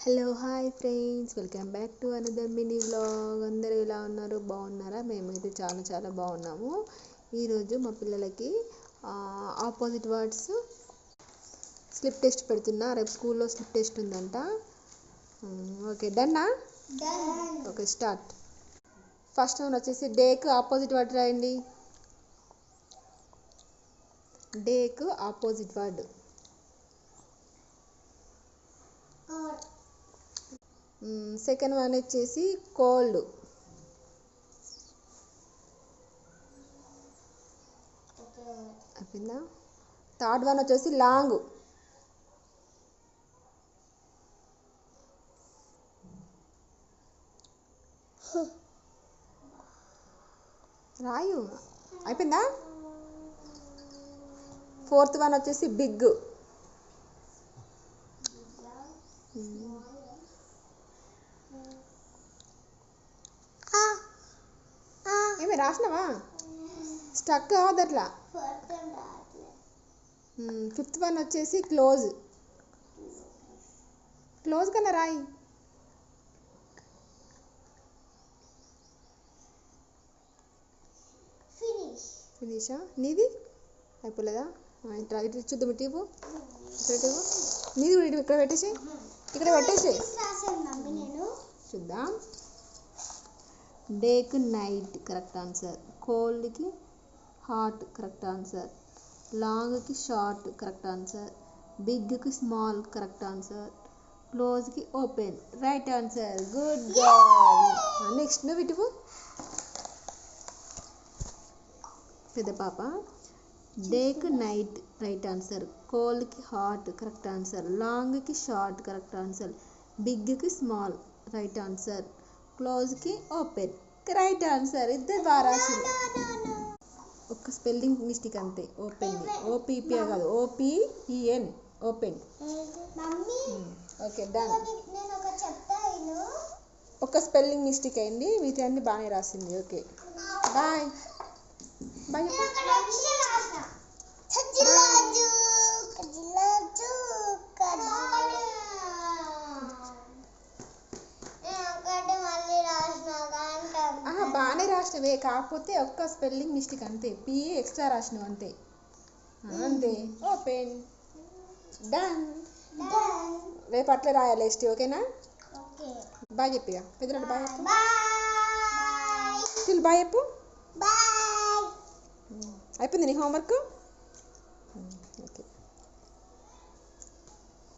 Hello hi friends, welcome back to another mini vlog. అందరూ ఎలా ఉన్నారు? బాగున్నారా? మేమైతే చాలా చాలా బాగున్నాము. ఈరోజు మా పిల్లలకి ఆపోజిట్ వర్డ్స్ స్లిప్ టెస్ట్ పెడుతున్నా. రేపు స్కూల్లో స్లిప్ టెస్ట్ ఉందంట. ఓకే, డన్నా? Okay, start. ఫస్ట్ వన్ వచ్చేసి డేకు ఆపోజిట్ వర్డ్ రాయండి. డేకు ఆపోజిట్ వర్డ్. సెకండ్ వన్ వచ్చేసి కోల్డ్. అయిపోయిందా? థర్డ్ వన్ వచ్చేసి లాంగ్. రాయు. అయిపోయిందా? ఫోర్త్ వన్ వచ్చేసి బిగ్. ఏమి రాసినావా? స్టక్ కావద్దు అట్లా. ఫిఫ్త్ వన్ వచ్చేసి క్లోజ్. క్లోజ్ కన్నా రాయి. ఫినిషా? నీది అయిపోలేదా? ఇటు చూద్దాం. ఇటు నీది కూడా ఇక్కడ పెట్టేసి, ఇక్కడ పెట్టేసి చూద్దాం. డేకి నైట్ కరెక్ట్ ఆన్సర్. కోల్డ్కి హాట్ కరెక్ట్ ఆన్సర్. లాంగ్కి షార్ట్ కరెక్ట్ ఆన్సర్. బిగ్కి స్మాల్ కరెక్ట్ ఆన్సర్. క్లోజ్కి open right answer. Good girl. Next నువ్వు ఇటు పెద్ద పాప. డేకి నైట్ రైట్ ఆన్సర్. కోల్డ్కి హాట్ కరెక్ట్ ఆన్సర్. లాంగ్కి షార్ట్ కరెక్ట్ ఆన్సర్. బిగ్కి స్మాల్ రైట్ ఆన్సర్. క్లోజ్కి ఓపెన్ రైట్ ఆన్సర్. ఇద్దరు బాగా రాసింది. ఒక్క స్పెల్లింగ్ మిస్టేక్ అంతే. ఓపెన్ ఓపీపీ కాదు, ఓపీఈఎన్ ఓపెన్. Okay, done. ఒక్క స్పెల్లింగ్ మిస్టేక్ అయింది, మిగతా అన్ని బాగానే రాసింది. Okay, bye bye. బాగానే రాసినవే, కాకపోతే ఒక్క స్పెల్లింగ్ మిస్టేక్ అంతే. పిఏ ఎక్స్ట్రా రాసినావు అంతే. అంతే. Open done. రేపు అట్లే రాయాలి ఎస్టీ. ఓకేనా? బాయ్ చెప్పిగా పెద్దలు. బాయ్ చెప్పు. బాయ్ చెప్పు. అయిపోయింది నీ హోంవర్క్?